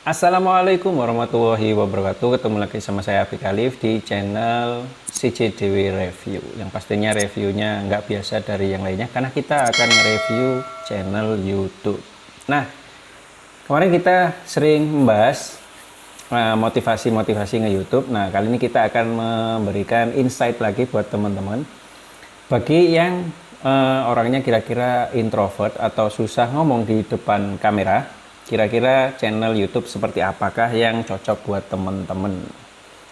Assalamualaikum warahmatullahi wabarakatuh. Ketemu lagi sama saya Afik Alif di channel CJDW Review. Yang pastinya reviewnya nggak biasa dari yang lainnya karena kita akan review channel YouTube. Nah, kemarin kita sering membahas motivasi-motivasi nge-YouTube. Nah, kali ini kita akan memberikan insight lagi buat teman-teman. Bagi yang orangnya kira-kira introvert atau susah ngomong di depan kamera, kira-kira channel YouTube seperti apakah yang cocok buat teman-teman?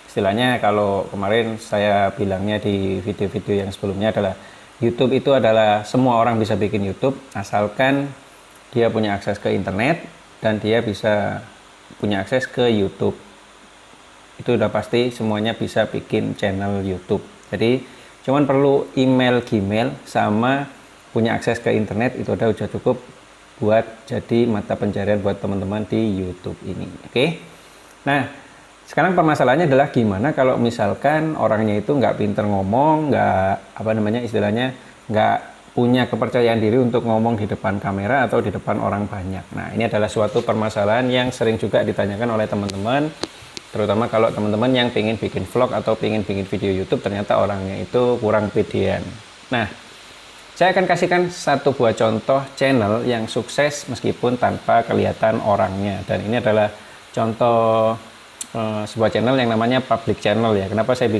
Istilahnya kalau kemarin saya bilangnya di video-video yang sebelumnya adalah YouTube itu adalah semua orang bisa bikin YouTube asalkan dia punya akses ke internet dan dia bisa punya akses ke YouTube. Itu udah pasti semuanya bisa bikin channel YouTube. Jadi cuman perlu email Gmail sama punya akses ke internet, itu udah cukup buat jadi mata pencarian buat teman-teman di YouTube ini. Oke. Nah, sekarang permasalahannya adalah gimana kalau misalkan orangnya itu nggak pinter ngomong, istilahnya nggak punya kepercayaan diri untuk ngomong di depan kamera atau di depan orang banyak. Nah, ini adalah suatu permasalahan yang sering juga ditanyakan oleh teman-teman, terutama kalau teman-teman yang pengen bikin vlog atau pengen bikin video YouTube ternyata orangnya itu kurang pedean. Nah, saya akan kasihkan satu buah contoh channel yang sukses meskipun tanpa kelihatan orangnya. Dan ini adalah contoh sebuah channel yang namanya public channel ya. Kenapa saya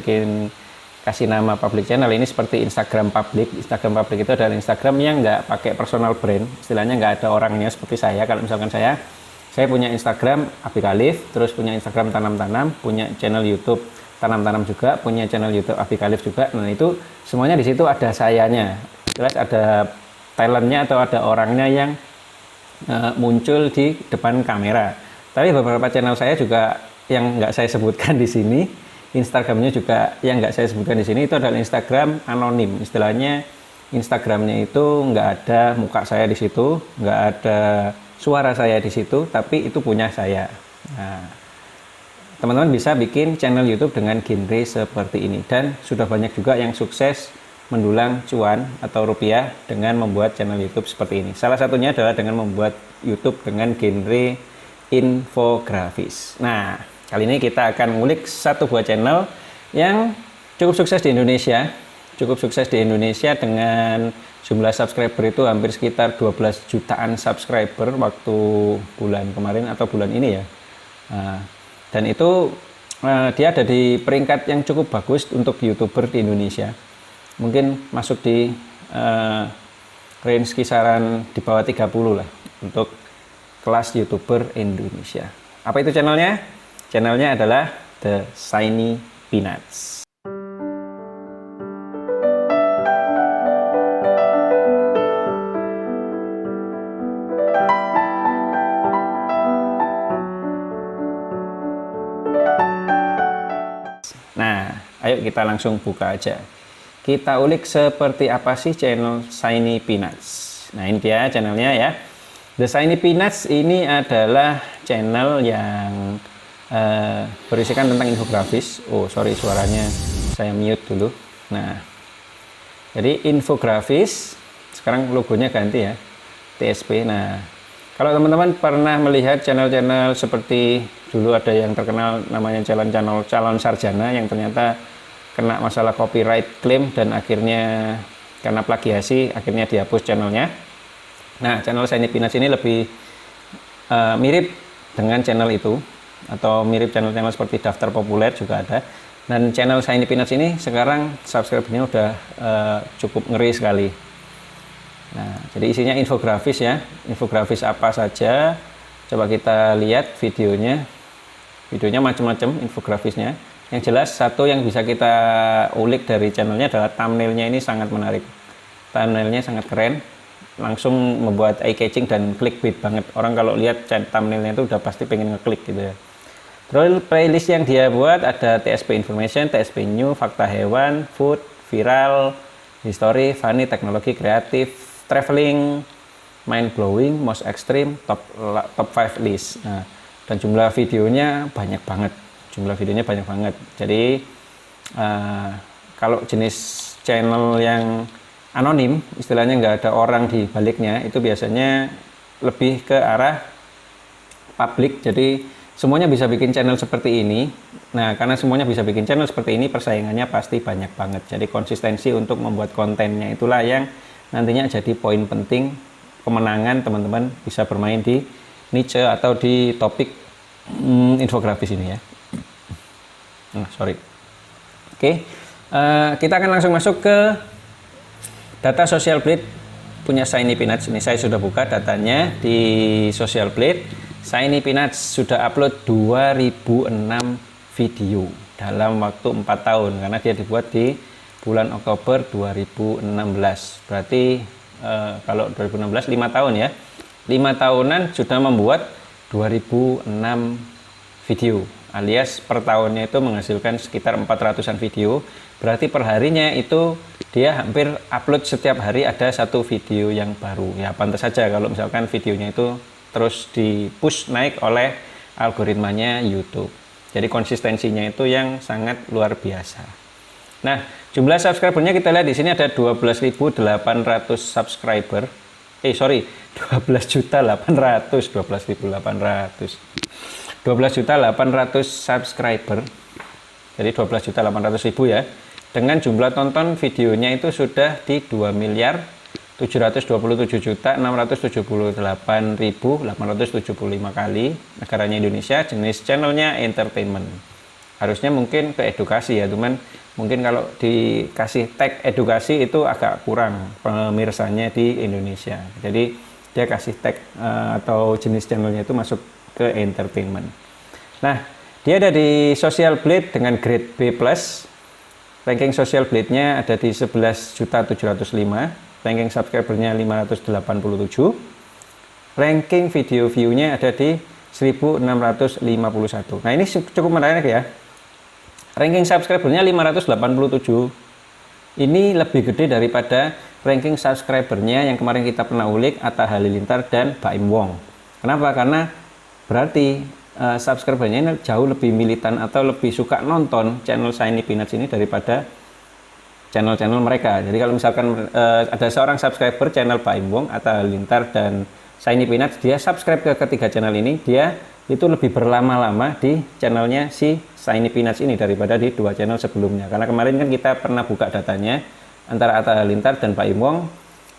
kasih nama public channel ini seperti Instagram public. Instagram public itu adalah Instagram yang nggak pakai personal brand. Istilahnya nggak ada orangnya seperti saya. Kalau misalkan saya punya Instagram Afik Alif, terus punya Instagram tanam-tanam, punya channel YouTube tanam-tanam juga, punya channel YouTube Afik Alif juga. Nah itu semuanya di situ ada sayanya. Jelas ada talentnya atau ada orangnya yang muncul di depan kamera. Tapi beberapa channel saya juga yang nggak saya sebutkan di sini, Instagramnya juga yang nggak saya sebutkan di sini, itu adalah Instagram anonim. Istilahnya Instagramnya itu nggak ada muka saya di situ, nggak ada suara saya di situ, tapi itu punya saya. Nah, teman-teman bisa bikin channel YouTube dengan genre seperti ini, dan sudah banyak juga yang sukses mendulang cuan atau rupiah dengan membuat channel YouTube seperti ini. Salah satunya adalah dengan membuat YouTube dengan genre infografis. Nah, kali ini kita akan ngulik satu buah channel yang cukup sukses di Indonesia. Cukup sukses di Indonesia dengan jumlah subscriber itu hampir sekitar 12 jutaan subscriber waktu bulan kemarin atau bulan ini ya. Nah, dan itu dia ada di peringkat yang cukup bagus untuk YouTuber di Indonesia. Mungkin masuk di range kisaran di bawah 30 lah untuk kelas YouTuber Indonesia. Apa itu channelnya? Channelnya adalah The Shiny Peanuts. Nah, ayo kita langsung buka aja. Kita ulik seperti apa sih channel Shiny Peanuts. Nah, ini dia channelnya ya. The Shiny Peanuts ini adalah channel yang berisikan tentang infografis. Oh, sorry suaranya saya mute dulu. Nah, jadi infografis. Sekarang logonya ganti ya, TSP. Nah, kalau teman-teman pernah melihat channel-channel seperti dulu ada yang terkenal namanya channel calon sarjana yang ternyata kena masalah copyright claim dan akhirnya karena plagiasi akhirnya dihapus channelnya. Nah, channel Shiny Peanuts ini lebih mirip dengan channel itu, atau mirip channel-channel seperti Daftar Populer juga ada. Dan channel Shiny Peanuts ini sekarang subscribernya udah cukup ngeri sekali. Nah, jadi isinya infografis ya. Infografis apa saja? Coba kita lihat videonya. Videonya macam-macam infografisnya. Yang jelas satu yang bisa kita ulik dari channelnya adalah thumbnailnya ini sangat menarik. Thumbnailnya sangat keren, langsung membuat eye catching dan clickbait banget. Orang kalau lihat thumbnailnya itu udah pasti pengen ngeklik gitu ya. Terus playlist yang dia buat ada TSP Information, TSP New, Fakta Hewan, Food, Viral, History, Funny, Teknologi, Kreatif, Traveling, Mind Blowing, Most Extreme, Top 5 List. Nah, dan jumlah videonya banyak banget. Jadi kalau jenis channel yang anonim, istilahnya nggak ada orang di baliknya, itu biasanya lebih ke arah publik. Jadi semuanya bisa bikin channel seperti ini. Nah, karena semuanya bisa bikin channel seperti ini, persaingannya pasti banyak banget. Jadi konsistensi untuk membuat kontennya itulah yang nantinya jadi poin penting kemenangan teman-teman bisa bermain di niche atau di topik infografis ini ya. Nah, sorry. Oke, kita akan langsung masuk ke data Social Blade punya Shiny Peanuts. Ini saya sudah buka datanya di Social Blade. Shiny Peanuts sudah upload 2006 video dalam waktu 4 tahun karena dia dibuat di bulan Oktober 2016. Berarti kalau 2016 5 tahun ya. 5 tahunan sudah membuat 2006 video, alias per tahunnya itu menghasilkan sekitar 400-an video. Berarti perharinya itu dia hampir upload setiap hari ada satu video yang baru. Ya pantas saja kalau misalkan videonya itu terus di push naik oleh algoritmanya YouTube. Jadi konsistensinya itu yang sangat luar biasa. Nah, jumlah subscribernya kita lihat di sini ada 12.800 subscriber. 12.800 subscriber. Jadi 12.800.000 ya. Dengan jumlah tonton videonya itu sudah di 2.727.678.875 kali. Negaranya Indonesia, jenis channelnya entertainment. Harusnya mungkin ke edukasi ya, teman. Mungkin kalau dikasih tag edukasi itu agak kurang pemirsanya di Indonesia. Jadi dia kasih tag atau jenis channelnya itu masuk ke entertainment. Nah, dia ada di Social Blade dengan grade B+. Ranking Social Blade-nya ada di 11.705. Ranking subscribernya 587. Ranking video view-nya ada di 1651. Nah, ini cukup menarik ya. Ranking subscribernya 587. Ini lebih gede daripada ranking subscribernya yang kemarin kita pernah ulik, Atta Halilintar dan Baim Wong. Kenapa? Karena berarti subscribernya ini jauh lebih militan atau lebih suka nonton channel Shiny Peanuts ini daripada channel-channel mereka. Jadi kalau misalkan ada seorang subscriber channel Baim Wong, Atta Halilintar dan Shiny Peanuts, dia subscribe ke ketiga channel ini, dia itu lebih berlama-lama di channelnya si Shiny Peanuts ini daripada di dua channel sebelumnya. Karena kemarin kan kita pernah buka datanya antara Atta Halilintar dan Baim Wong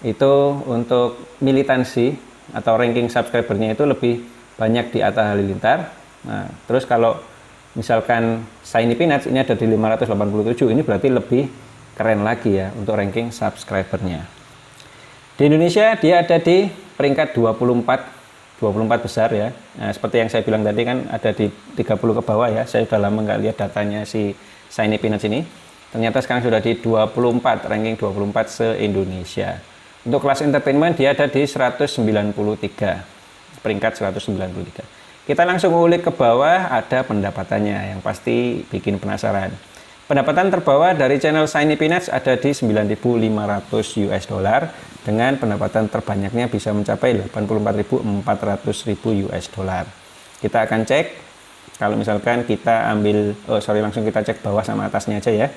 itu untuk militansi atau ranking subscribernya itu lebih banyak di Atta Halilintar. Nah, terus kalau misalkan Shiny Peanuts ini ada di 587, ini berarti lebih keren lagi ya untuk ranking subscribernya. Di Indonesia dia ada di peringkat 24 besar ya. Nah, seperti yang saya bilang tadi kan ada di 30 ke bawah ya. Saya sudah lama nggak lihat datanya si Shiny Peanuts ini. Ternyata sekarang sudah di 24, ranking 24 se-Indonesia. Untuk kelas entertainment dia ada di 193, peringkat 193. Kita langsung ulik ke bawah, ada pendapatannya yang pasti bikin penasaran. Pendapatan terbawah dari channel Shiny Peanuts ada di 9.500 US dollar dengan pendapatan terbanyaknya bisa mencapai 84.400 US dollar. Kita akan cek kalau misalkan kita ambil langsung kita cek bawah sama atasnya aja ya.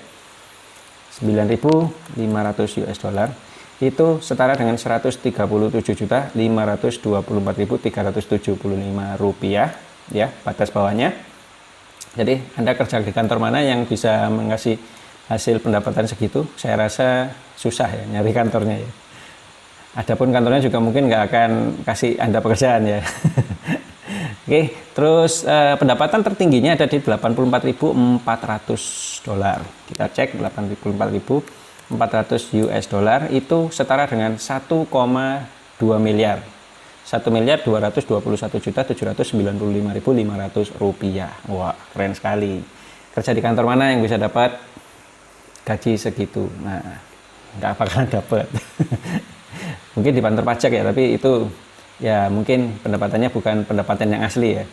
9.500 US dollar itu setara dengan 137.524.375 rupiah ya, batas bawahnya. Jadi Anda kerja di kantor mana yang bisa mengasih hasil pendapatan segitu? Saya rasa susah ya nyari kantornya ya. Adapun kantornya juga mungkin nggak akan kasih Anda pekerjaan ya. Oke, terus pendapatan tertingginya ada di 84.400 dolar. Kita cek 84.400 US dollar itu setara dengan 1,2 miliar. 1.221.795.500 rupiah. Wah, keren sekali. Kerja di kantor mana yang bisa dapat gaji segitu? Nah, nggak bakalan dapat. Mungkin di kantor pajak ya, tapi itu ya mungkin pendapatannya bukan pendapatan yang asli ya.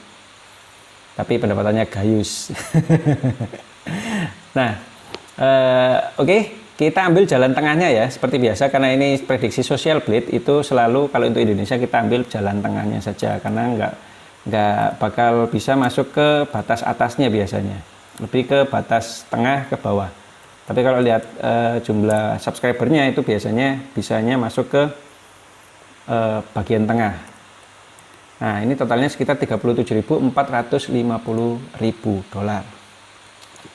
Tapi pendapatannya gayus. Nah, oke. Kita ambil jalan tengahnya ya, seperti biasa karena ini prediksi Social Blade itu selalu kalau untuk Indonesia kita ambil jalan tengahnya saja karena nggak bakal bisa masuk ke batas atasnya biasanya, lebih ke batas tengah ke bawah. Tapi kalau lihat jumlah subscribernya itu biasanya bisanya masuk ke bagian tengah. Nah, ini totalnya sekitar 37.450.000 dolar.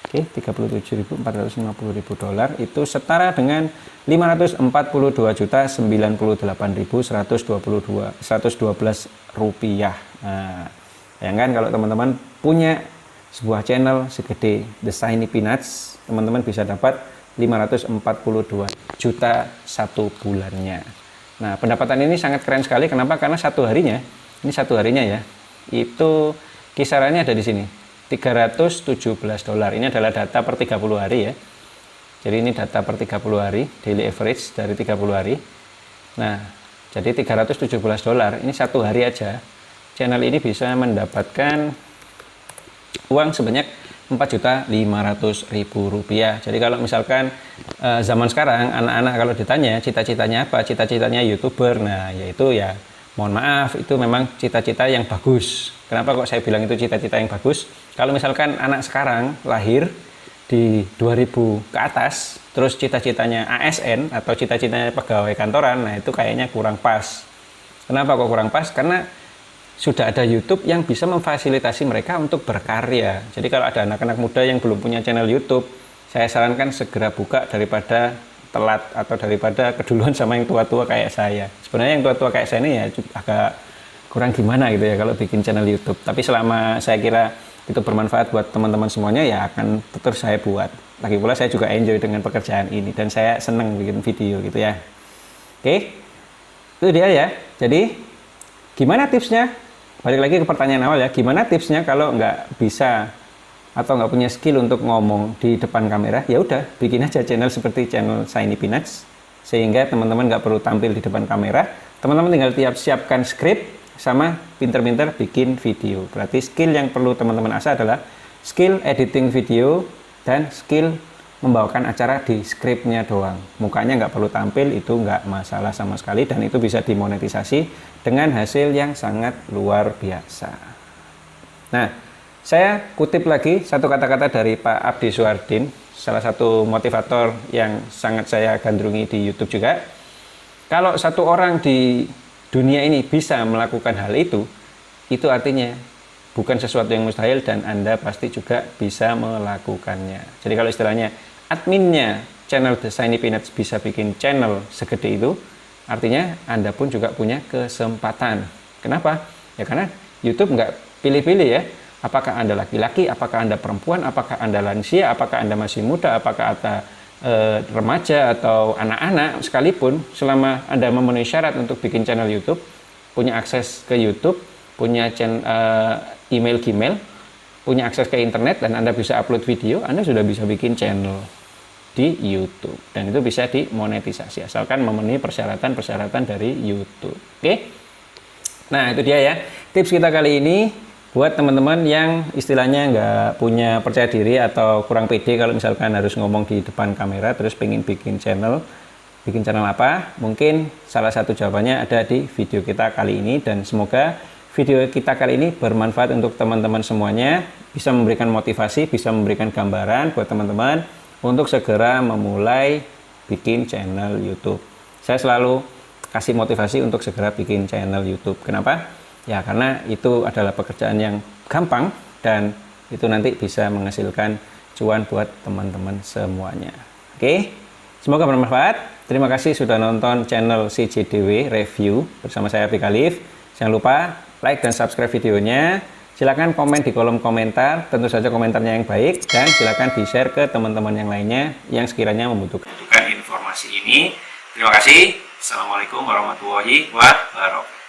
Oke, 37.450.000 dolar itu setara dengan 542.098.112 rupiah. Nah, bayangkan kalau teman-teman punya sebuah channel segede The Shiny Peanuts, teman-teman bisa dapat 542 juta satu bulannya. Nah, pendapatan ini sangat keren sekali. Kenapa? Karena satu harinya ya, itu kisarannya ada di sini, $317. Ini adalah data per 30 hari ya. Jadi ini data per 30 hari, daily average dari 30 hari. Nah, jadi $317, ini satu hari aja. Channel ini bisa mendapatkan uang sebanyak Rp4.500.000. Jadi kalau misalkan zaman sekarang anak-anak kalau ditanya cita-citanya apa, cita-citanya YouTuber, nah yaitu ya mohon maaf, itu memang cita-cita yang bagus. Kenapa kok saya bilang itu cita-cita yang bagus? Kalau misalkan anak sekarang lahir di 2000 ke atas, terus cita-citanya ASN atau cita-citanya pegawai kantoran, nah itu kayaknya kurang pas. Kenapa kok kurang pas? Karena sudah ada YouTube yang bisa memfasilitasi mereka untuk berkarya. Jadi kalau ada anak-anak muda yang belum punya channel YouTube, saya sarankan segera buka daripada telat atau daripada keduluan sama yang tua-tua kayak saya. Sebenarnya yang tua-tua kayak saya ini ya agak kurang gimana gitu ya kalau bikin channel YouTube. Tapi selama saya kira itu bermanfaat buat teman-teman semuanya, ya akan tetap saya buat. Lagi pula saya juga enjoy dengan pekerjaan ini dan saya senang bikin video gitu ya. Oke, itu dia ya. Jadi gimana tipsnya? Balik lagi ke pertanyaan awal ya, gimana tipsnya kalau nggak bisa atau nggak punya skill untuk ngomong di depan kamera? Ya udah, bikin aja channel seperti channel Shiny Peanuts, sehingga teman-teman nggak perlu tampil di depan kamera. Teman-teman tinggal siapkan skrip sama pinter-pinter bikin video. Berarti skill yang perlu teman-teman asah adalah skill editing video dan skill membawakan acara di skripnya doang. Mukanya nggak perlu tampil, itu nggak masalah sama sekali, dan itu bisa dimonetisasi dengan hasil yang sangat luar biasa. Nah, saya kutip lagi satu kata-kata dari Pak Abdi Suardin, salah satu motivator yang sangat saya gandrungi di YouTube juga. Kalau satu orang di dunia ini bisa melakukan hal itu artinya bukan sesuatu yang mustahil dan Anda pasti juga bisa melakukannya. Jadi kalau istilahnya adminnya channel The Shiny Peanuts bisa bikin channel segede itu, artinya Anda pun juga punya kesempatan. Kenapa? Ya karena YouTube nggak pilih-pilih ya. Apakah Anda laki-laki, apakah Anda perempuan, apakah Anda lansia, apakah Anda masih muda, apakah Anda remaja atau anak-anak sekalipun, selama Anda memenuhi syarat untuk bikin channel YouTube, punya akses ke YouTube, punya email Gmail, punya akses ke internet, dan Anda bisa upload video, Anda sudah bisa bikin channel di YouTube, dan itu bisa dimonetisasi asalkan memenuhi persyaratan-persyaratan dari YouTube. Oke, nah itu dia ya tips kita kali ini buat teman-teman yang istilahnya nggak punya percaya diri atau kurang pede kalau misalkan harus ngomong di depan kamera terus pengen bikin channel apa. Mungkin salah satu jawabannya ada di video kita kali ini, dan semoga video kita kali ini bermanfaat untuk teman-teman semuanya, bisa memberikan motivasi, bisa memberikan gambaran buat teman-teman untuk segera memulai bikin channel YouTube. Saya selalu kasih motivasi untuk segera bikin channel YouTube. Kenapa? Ya karena itu adalah pekerjaan yang gampang dan itu nanti bisa menghasilkan cuan buat teman-teman semuanya. Oke, semoga bermanfaat. Terima kasih sudah nonton channel CJDW Review bersama saya Abdi Khalif. Jangan lupa like dan subscribe videonya. Silakan komen di kolom komentar, tentu saja komentarnya yang baik, dan silakan di-share ke teman-teman yang lainnya yang sekiranya membutuhkan informasi ini. Terima kasih. Assalamualaikum warahmatullahi wabarakatuh.